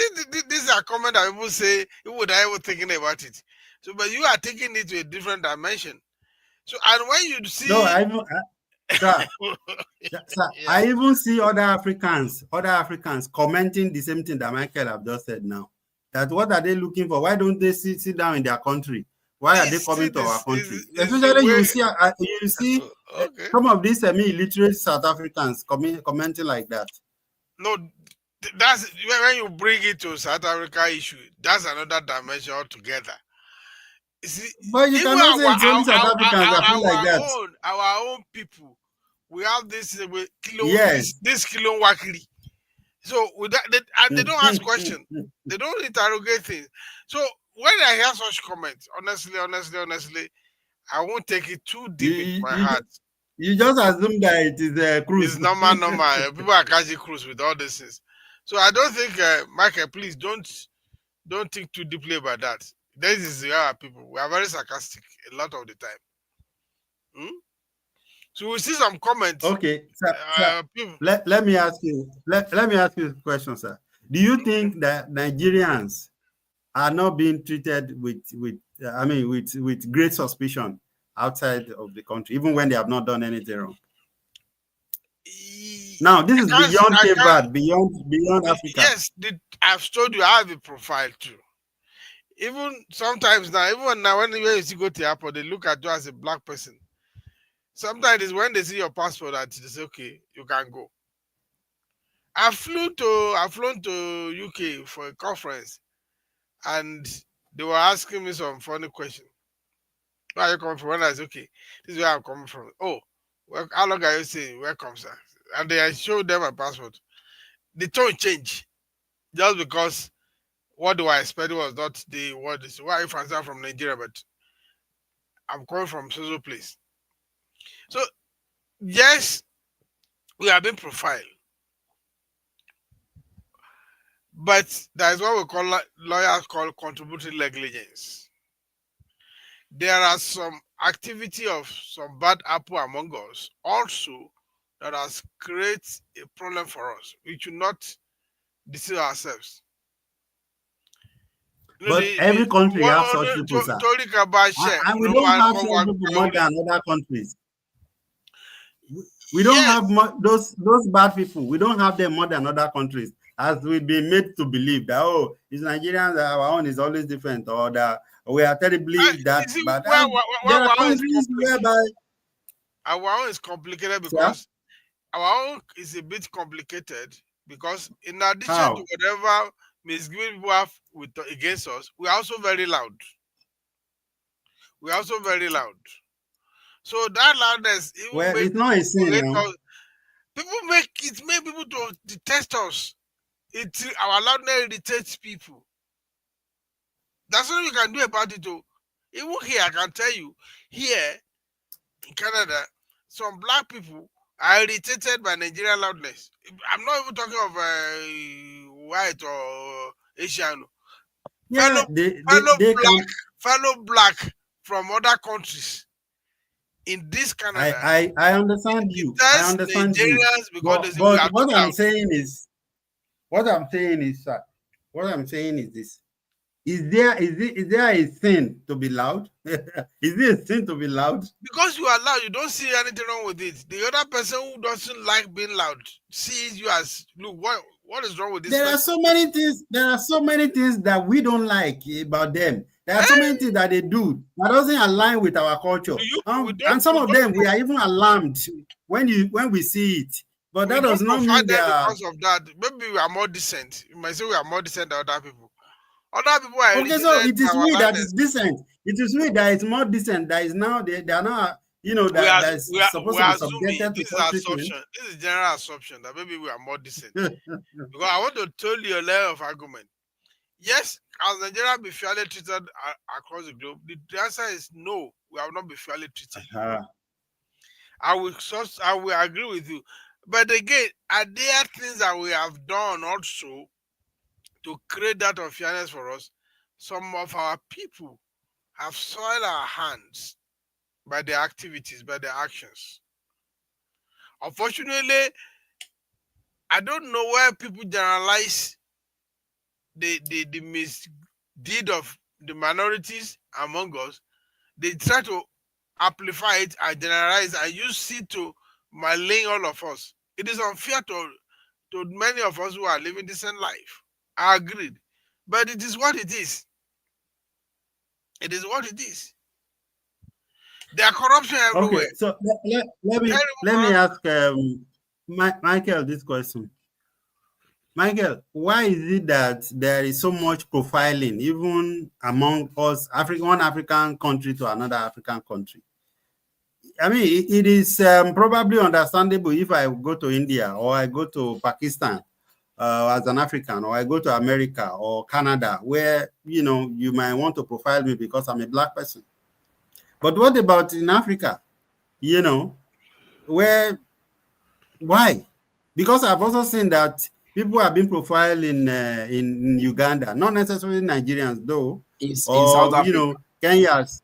is a comment that people say people that are thinking about it. So, but you are taking it to a different dimension. So, and when you No, see, I know. Sir, sir, Yeah. I even see other Africans commenting the same thing that Michael have just said now. That what are they looking for? Why don't they sit down in their country? Why are they See coming to our this country? is the Especially way. you see Okay. some of these semi-illiterate South Africans commenting like that. No, that's when you bring it to South Africa issue. That's another dimension altogether. You see, But you even cannot say it's only South Africans that feel like that. our own people, we have this Yes. this kilo wakiri. So with that, and they don't ask questions. They don't interrogate things. So when I hear such comments, honestly, I won't take it too you, deep into my you, heart. you just assume that it is a It's cruise. normal. People are catching cruise with all these things. So I don't think, Michael, please don't think too deeply about that. This is our people. We are very sarcastic a lot of the time. Hmm? So we see some comments. Okay, sir, People, let me ask you let me ask you a question, sir. Do you think that Nigerians are not being treated with great suspicion outside of the country, even when they have not done anything wrong? Now, this is beyond I Cape can't. Verde, beyond Africa. Yes, I've told you I have a profile too. Even sometimes now, even now when you go to the airport, they look at you as a black person. Sometimes it's when they see your passport that they say, okay, you can go. I've flown to UK for a conference, and they were asking me some funny questions. Where are you coming from? When I said, okay, this is where I'm coming from. Oh, well, how long are you staying? Welcome, sir. And I showed them my passport. The tone changed just because what they were expecting was not the what is. Why are you from Nigeria? But I'm coming from so place. So yes, we have been profiled, but that is what we call lawyers call contributory negligence. There are some activity of some bad apple among us also that has created a problem for us. We should not deceive ourselves. You know, But every country have such people, sir. Tori Kabashe, And we no don't man have come such back. people more than other countries. We don't Yes, have those bad people. We don't have them more than other countries, as we've been made to believe that it's Nigerians, our own is always different, or that we are terribly you that see, bad. where There are our own is countries whereby, our own is complicated sir, because our own is a bit complicated because in addition to how? whatever misgiving people have against us, we are also very loud. We are also very loud. So that loudness even Well, make it's not a people to sin hate now. us. Make people to detest us. Our loudness irritates people. That's what we can do about it though. Even here, I can tell you, here in Canada, some black people are irritated by Nigerian loudness. I'm not even talking of white or Asian. Yeah, Fellow fellow they black can. fellow black from other countries in this Canada I understand you. I detest understand you. Nigerians because they say we But are too loud. what I'm saying is, sir, what I'm saying is this. Is there a sin to be loud? Is it a sin to be loud? Because you are loud, you don't see anything wrong with it. The other person who doesn't like being loud sees you as, look, what is wrong with this There are person? so many things. There are so many things that we don't like about them. There are so many things that they do that doesn't align with our culture. And some of them we are even alarmed when we see it. But we that don't does not profile mean they them are because of that. Maybe we are more decent. You might say we are more decent than other people. Other people are okay. So irritated it by is our we that loudness. is decent. It is we that is more decent. That is now they are not that is supposed We to be are assuming subjected to this is such treatment. assumption. This is general assumption that maybe we are more decent. Because I want to tell you a layer of argument. Yes, has Nigeria been fairly treated across the globe? The answer is no. We have not been fairly treated. I will agree with you. But again, are there things that we have done also to create that unfairness for us? Some of our people have soiled our hands by their activities, by their actions. Unfortunately, I don't know where people generalize the misdeed of the minorities among us. They try to amplify it and generalize and use it to malign all of us. It is unfair to many of us who are living decent life. I agreed. But it is what it is. It is what it is. There are corruption Okay, everywhere. so let me Terrible corruption. ask Michael this question. Michael, why is it that there is so much profiling even among us, one African country to another African country? I mean, it is probably understandable if I go to India or I go to Pakistan as an African, or I go to America or Canada, where you might want to profile me because I'm a black person. But what about in Africa? You know, where why? Because I've also seen that people have been profiled in Uganda, not necessarily Nigerians though, in South or Africa. Kenyans,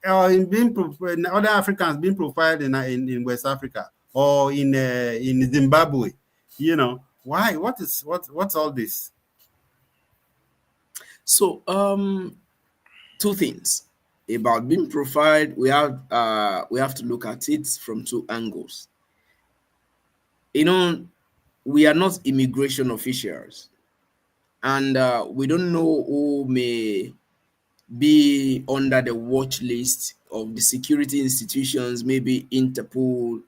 or in other Africans being profiled in West Africa or in Zimbabwe. Why? What's all this? So two things about being profiled. We have to look at it from two angles. We are not immigration officials, and we don't know who may be under the watch list of the security institutions, maybe Interpol,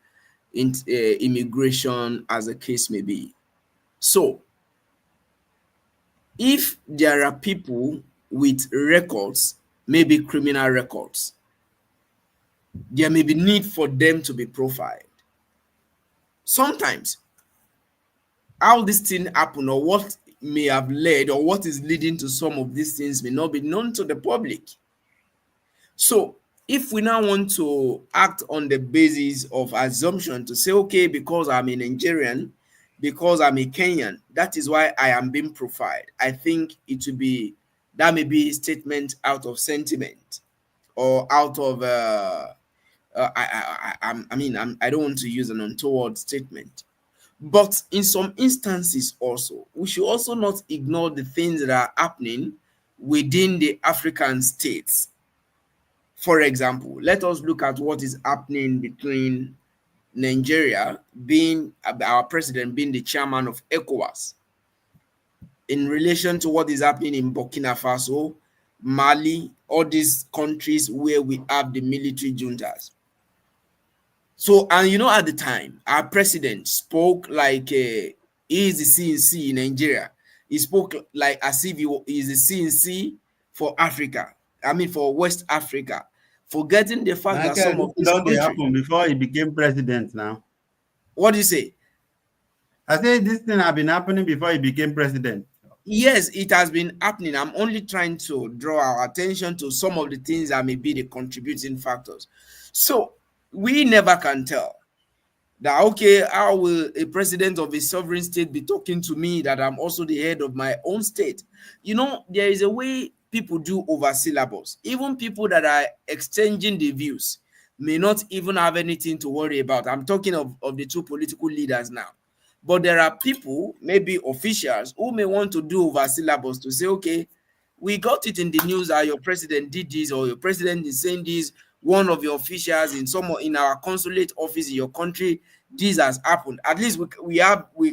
immigration, as the case may be. So if there are people with records, maybe criminal records, there may be need for them to be profiled. Sometimes how this thing happen, or what may have led, or what is leading to some of these things, may not be known to the public. So if we now want to act on the basis of assumption to say, okay, because I'm a Nigerian, because I'm a Kenyan, that is why I am being profiled, I think that may be a statement out of sentiment, or out of I don't want to use an untoward statement. But in some instances also, we should also not ignore the things that are happening within the African states. For example, let us look at what is happening between Nigeria, being our president, being the chairman of ECOWAS, in relation to what is happening in Burkina Faso, Mali, all these countries where we have the military juntas. So, and at the time, our president spoke like he is the CNC in Nigeria. He spoke like as if he is the CNC for Africa. I mean, for West Africa, forgetting the fact that Michael, some this of these don't they countries. happen before he became president now. What do you say? I say this thing have been happening before he became president. Yes, it has been happening. I'm only trying to draw our attention to some of the things that may be the contributing factors. So we never can tell that, okay, how will a president of a sovereign state be talking to me that I'm also the head of my own state? There is a way people do over syllables. Even people that are exchanging the views may not even have anything to worry about. I'm talking of the two political leaders now. But there are people, maybe officials, who may want to do over syllables to say, okay, we got it in the news that your president did this, or your president is saying this, one of your officials in our consulate office in your country, this has happened. At least we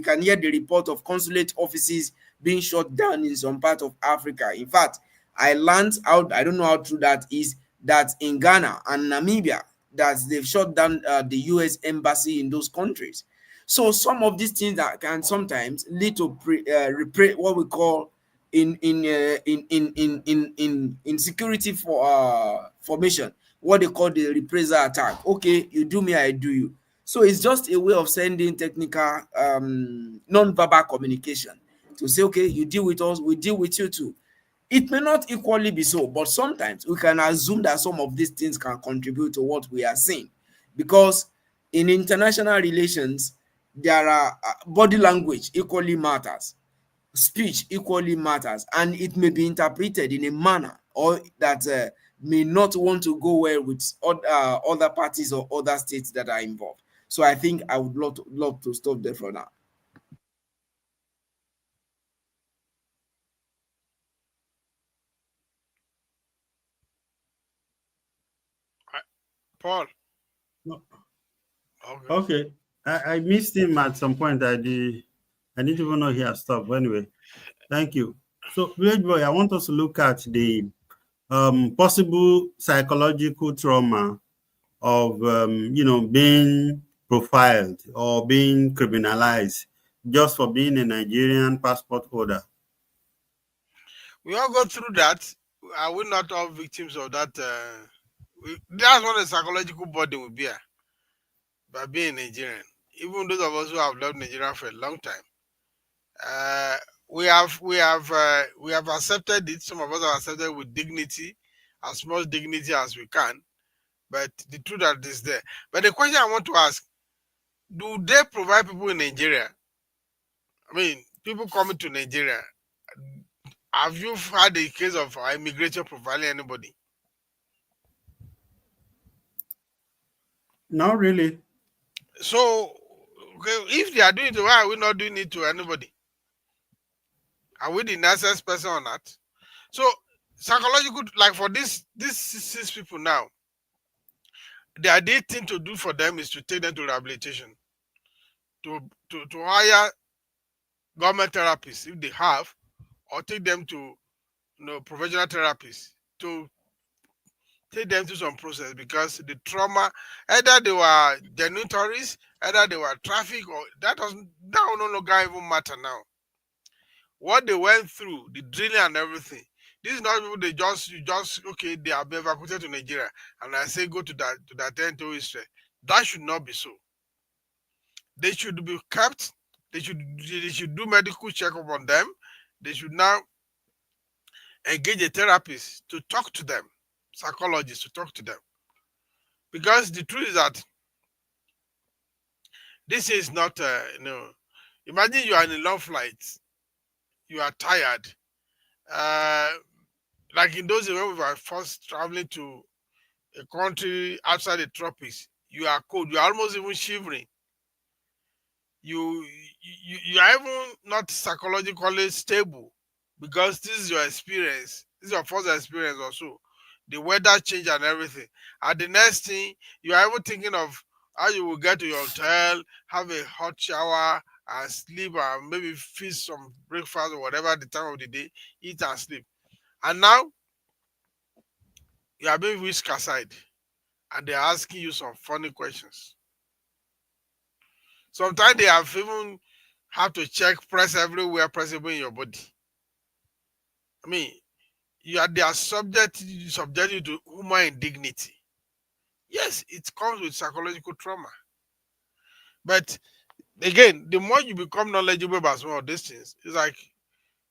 can hear the report of consulate offices being shut down in some part of Africa. In fact, I learned out, I don't know how true that is, that in Ghana and Namibia, that they've shut down the US embassy in those countries. So some of these things that can sometimes lead to what we call in security formation, what they call the reprisal attack. Okay, you do me, I do you. So it's just a way of sending technical non-verbal communication to say, okay, you deal with us, we deal with you too. It may not equally be so, but sometimes we can assume that some of these things can contribute to what we are seeing, because in international relations, there are body language equally matters, speech equally matters, and it may be interpreted in a manner or that may not want to go well with other parties or other states that are involved. So I think I would love to stop there for now. Paul. No. Okay. Okay. I missed him at some point. I didn't even know he had stopped. Anyway, thank you. So, Village Boy, I want us to look at the possible psychological trauma of being profiled or being criminalized just for being a Nigerian passport holder. We all go through that. Are we not all victims of that? That's what the psychological burden will bear by being Nigerian. Even those of us who have loved Nigeria for a long time, uh, we have accepted it. Some of us have accepted with dignity, as much dignity as we can. But the truth that is there. But the question I want to ask: do they provide people in Nigeria? I mean, people coming to Nigeria. Have you had a case of immigration profiling anybody? Not really. So, okay, if they are doing it, why are we not doing it to anybody? Are we the nicest person or not? So, psychological, like for these six people now, the ideal thing to do for them is to take them to rehabilitation, to to hire government therapists if they have, or take them to professional therapists to take them through some process because the trauma, either they were genuine tourists, either they were traffic, or that will no longer even matter now. What they went through, the drilling and everything. This is not people you just okay, they have been evacuated to Nigeria and I say go to that tent to Israel. That should not be so. They should be kept, they should do medical checkup on them. They should now engage a therapist to talk to them, psychologists to talk to them. Because the truth is that this is not imagine you are in a long flight, you are tired. Uh like in those days when we were first traveling to a country outside the tropics, you are cold, you are almost even shivering. You are even not psychologically stable because this is your experience. This is your first experience also. The weather change and everything. And the next thing, you are even thinking of how you will get to your hotel, have a hot shower and sleep and maybe feast some breakfast or whatever the time of the day, eat and sleep. And now you are being whisked aside and they're asking you some funny questions. Sometimes they have even have to check press everywhere possible in your body. I mean, they are subject you to human indignity. Yes, it comes with psychological trauma. But again, the more you become knowledgeable about some of these things, it's like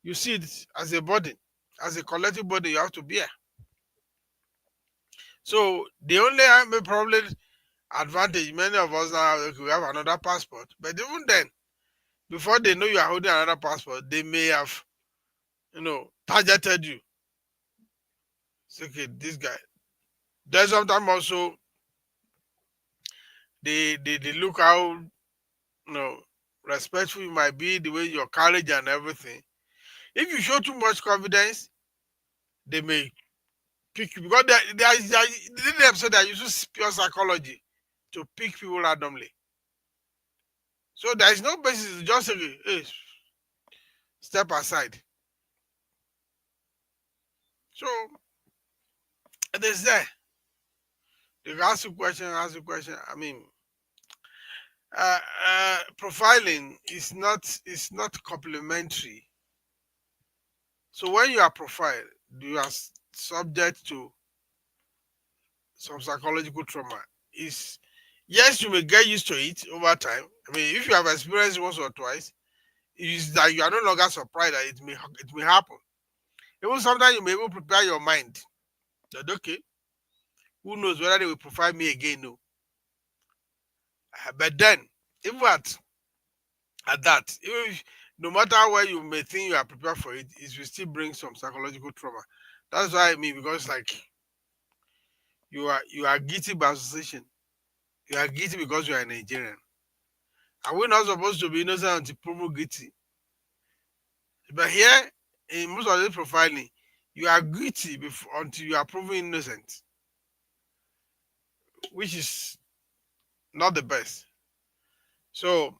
you see it as a burden, as a collective burden you have to bear. So the only probably advantage many of us now okay, we have another passport, but even then, before they know you are holding another passport, they may have targeted you. It's okay, this guy. There's sometimes also they look how respectful you might be, the way your courage and everything. If you show too much confidence, they may pick you because they episode that uses pure psychology to pick people randomly. So there is no basis to just say, hey, step aside. So it is there. They ask you question, ask you question. I mean, profiling is not complementary. So when you are profiled, you are subject to some psychological trauma. Is Yes, you may get used to it over time. I mean, if you have experienced it once or twice, it's that you are no longer surprised that it may happen. Even sometimes you may even prepare your mind that okay, who knows whether they will profile me again? No, but then even at that, even if, no matter where you may think you are prepared for it, it will still bring some psychological trauma. That's why I mean because like you are guilty by association. You are guilty because you are a Nigerian. And we're not supposed to be innocent until proven guilty. But here, in most of the profiling, you are guilty until you are proven innocent, which is not the best. So,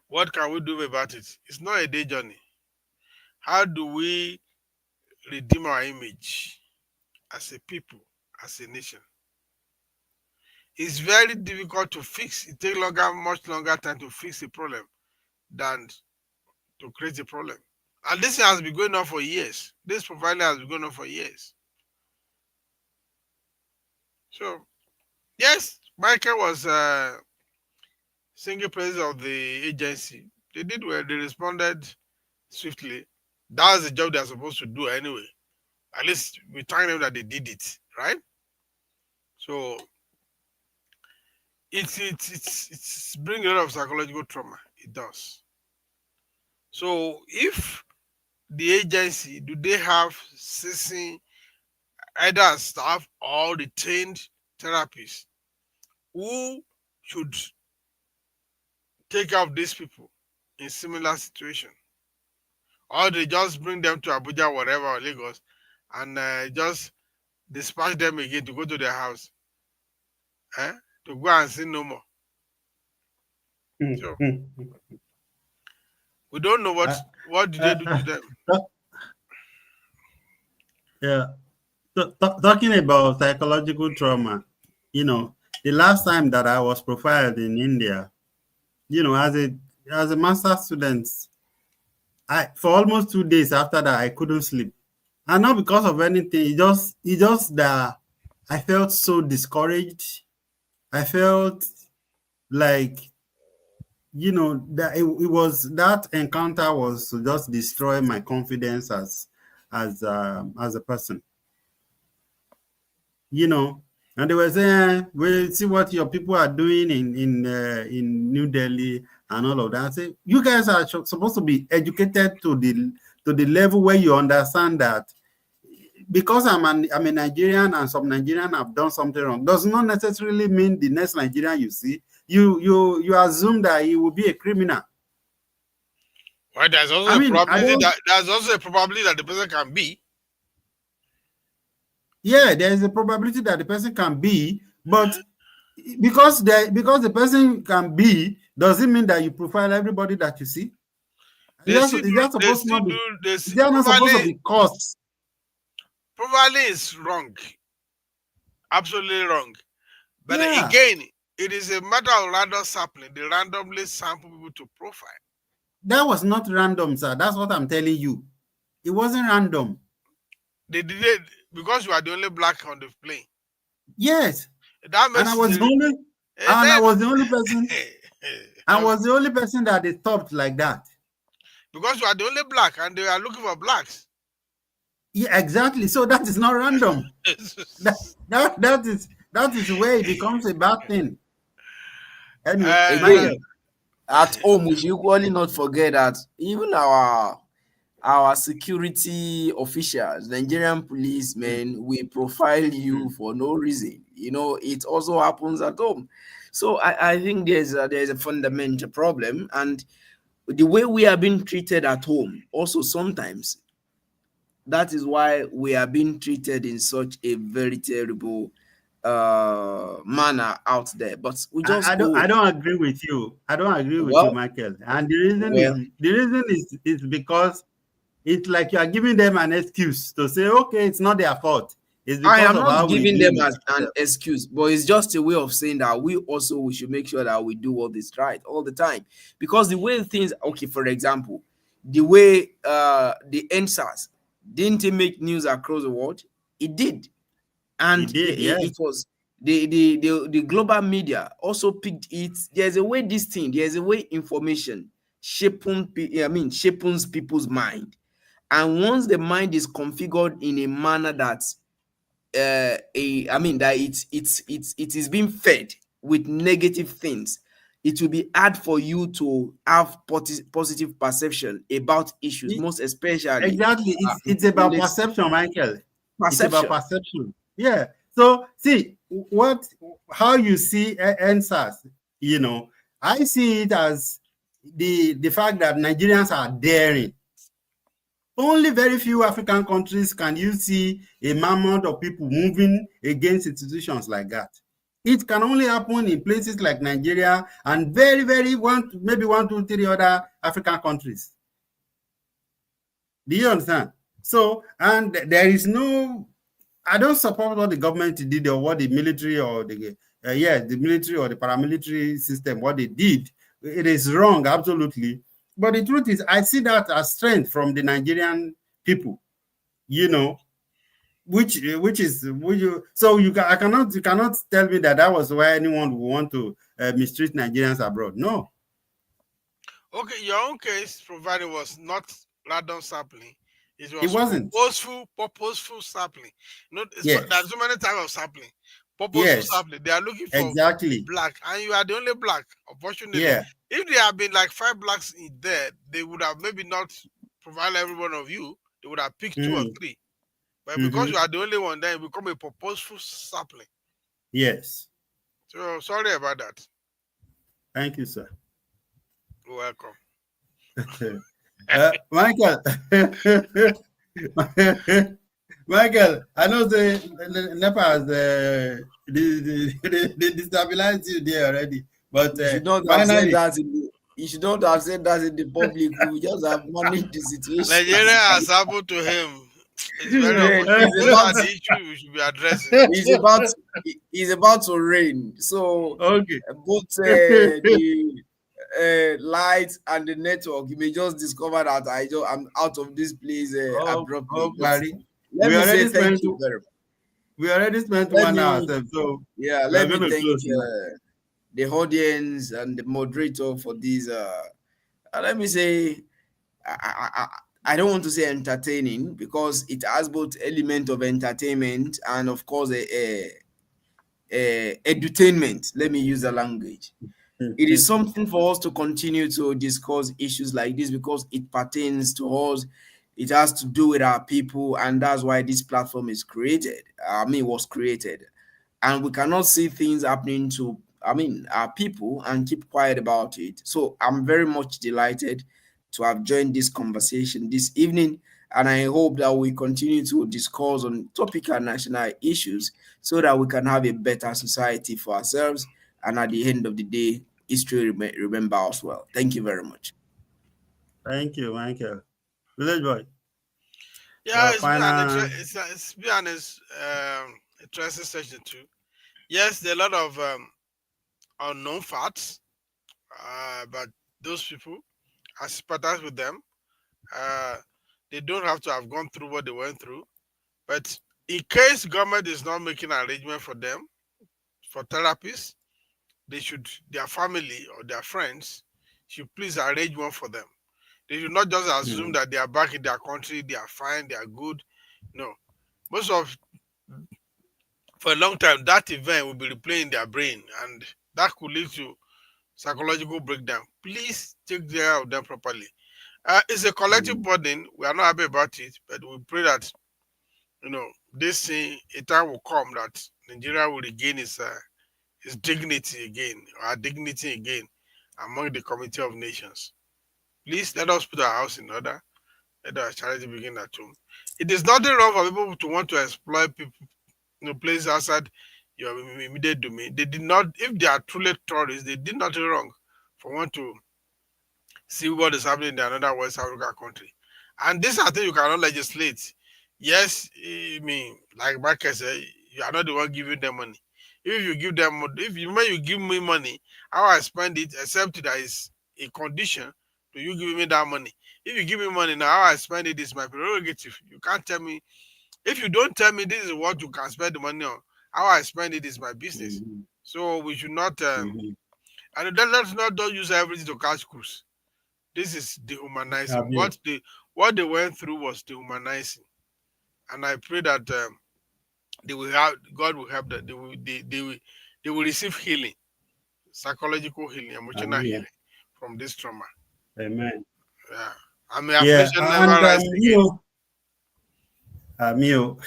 what can we do about it? It's not a day journey. How do we redeem our image as a people, as a nation? It's very difficult to fix. It takes much longer time to fix a problem than to create a problem. And this has been going on for years. This profiling has been going on for years. So, yes, Michael was single president of the agency. They did well. They responded swiftly. That's the job they're supposed to do anyway. At least we thank them that they did it, right? So it's bringing a lot of psychological trauma. It does. So if the agency, do they have ceasing either staff or retained therapists who should take care of these people in similar situation? Or they just bring them to Abuja, whatever, or Lagos, and just dispatch them again to go to their house, to go and see no more. So we don't know what did they do to them. Yeah. Talking about psychological trauma, the last time that I was profiled in India, as a master student, for almost 2 days after that, I couldn't sleep. And not because of anything, it just that I felt so discouraged. I felt like, that that encounter was to just destroy my confidence as a person. And they were saying, "We see what your people are doing in New Delhi and all of that." I say, you guys are supposed to be educated to the level where you understand that because I'm a Nigerian and some Nigerian have done something wrong does not necessarily mean the next Nigerian you see you assume that he will be a criminal. Well, there's also a probability that the person can be. Yeah, there is a probability that the person can be, but because the person can be, does it mean that you profile everybody that you see? They are not supposed to be caused. Profiling is wrong, absolutely wrong. But again, it is a matter of random sampling. They randomly sample people to profile. That was not random, sir. That's what I'm telling you. It wasn't random. They did it because you are the only black on the plane. Yes. That makes I was the only person. I was the only person that they stopped like that. Because you are the only black and they are looking for blacks. Yeah, exactly. So that is not random. that is where it becomes a bad thing. Anyway, again, at home, we should equally not forget that even our security officials, Nigerian policemen, we profile you for no reason. It also happens at home. So I think there's a fundamental problem, and the way we are being treated at home also sometimes, that is why we are being treated in such a very terrible manner out there. But we just I don't agree with you. I don't agree with you, Michael. And the reason is because it's like you are giving them an excuse to say, okay, it's not their fault. It's because I am of not giving them as an excuse, but it's just a way of saying that we should make sure that we do what is right all the time. Because the way things, okay, for example, the way the NSAS didn't make news across the world, it did, and it was the global media also picked it. There's a way information shapes people's mind, and once the mind is configured in a manner that it is being fed with negative things, it will be hard for you to have positive perception about issues, most especially. Exactly. It's about perception, Michael. It's about perception. Yeah. So see how you see NSAS, I see it as the fact that Nigerians are daring. Only very few African countries can you see a mammoth of people moving against institutions like that. It can only happen in places like Nigeria and very maybe 1, 2, 3 other African countries. Do you understand? So, and there is no, I don't support what the government did or what the military or the military or the paramilitary system, what they did. It is wrong, absolutely. But the truth is, I see that as strength from the Nigerian people, you know, so you cannot tell me that was why anyone would want to mistreat Nigerians abroad. No, Okay, your own case provided was not random sampling. It it was wasn't. purposeful sampling. There's Yes, so many types of sampling. Purposeful yes, sampling. They are looking for exactly. black, and you are the only black. Unfortunately, Yeah. if there had been like 5 blacks in there, they would have maybe not provided every one of you. They would have picked 2 or 3. But because you Mm-hmm. are the only one, then it become a purposeful sampling. Yes. So sorry about that. Thank you, sir. You're welcome. Michael, Michael, I know the NEPA has they destabilized you there already, but You should not have said finally, that you should not have said that in the public. We just have managed the situation. Nigeria has happened to him. It's very Rain unfortunate. is Those about are the issues we should be addressing. is about to rain. So okay. both the light and the network, you may just discover that I'm out of this place abruptly. But Barry, let we me say already thank spent you very much. we already spent Let 1 hour, me so we are let me going to thank close now. the audience and the moderator for this. Let me say I don't want to say entertaining because it has both element of entertainment and of course a edutainment. Let me use the language. It is something for us to continue to discuss issues like this because it pertains to us. It has to do with our people, and that's why this platform is created. Was created, and we cannot see things happening to our people and keep quiet about it. So I'm very much delighted to have joined this conversation this evening, and I hope that we continue to discuss on topical national issues so that we can have a better society for ourselves, and at the end of the day history remember us well. Thank you very much. Thank you, Michael. Village boy, Yeah, your final. it's been an interesting session too. Yes, there are a lot of unknown facts, but those people, I sympathize with them. Uh, they don't have to have gone through what they went through. But in case government is not making arrangement for them for therapies, their family or their friends should please arrange one for them. They should not just assume that they are back in their country, they are fine, they are good. No, most of for a long time that event will be replaying their brain, and that could lead to psychological breakdown. Please take care of them properly. It's a collective burden. We are not happy about it, but we pray that this thing a time will come that Nigeria will regain its dignity again, our dignity again among the community of nations. Please let us put our house in order. Let our charity begin at home. It is nothing wrong for people to want to exploit people, places outside your immediate domain. They did not, if they are truly tourists, they did nothing wrong for want to see what is happening in another West African country. And this I think you cannot legislate. Yes, I mean, like Michael said, you are not the one giving them money. If you give them, if you when you give me money, how I spend it, except there is a condition to you giving me that money. If you give me money now, how I spend it is my prerogative. You can't tell me. If you don't tell me this is what you can spend the money on, how I spend it is my business. So we should not, and then let's not don't use everything to catch cruise. This is dehumanizing. What they went through was dehumanizing, and I pray that they will have God will help that they will receive healing, psychological healing, emotional healing from this trauma. Amen. Yeah, and may Yeah, affliction never and rise again. Mio.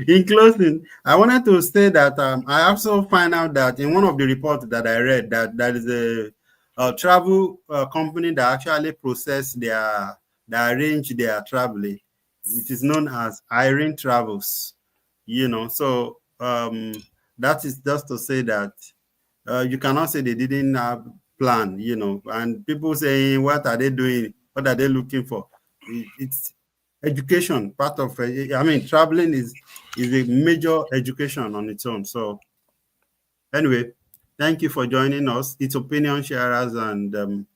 In closing, I wanted to say that I also find out that in one of the reports that I read that there is a travel company that actually process that arrange their traveling. It is known as Irene Travels. So that is just to say that you cannot say they didn't have plan, and people saying, what are they doing? What are they looking for? It's education, part of, traveling is a major education on its own. So anyway, thank you for joining us. It's Opinion Sharers, and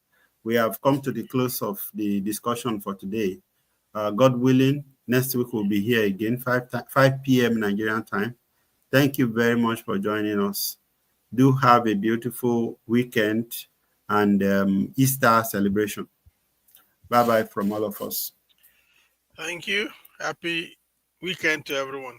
we have come to the close of the discussion for today. God willing, next week we'll be here again, 5 p.m. Nigerian time. Thank you very much for joining us. Do have a beautiful weekend and Easter celebration. Bye-bye from all of us. Thank you. Happy weekend to everyone.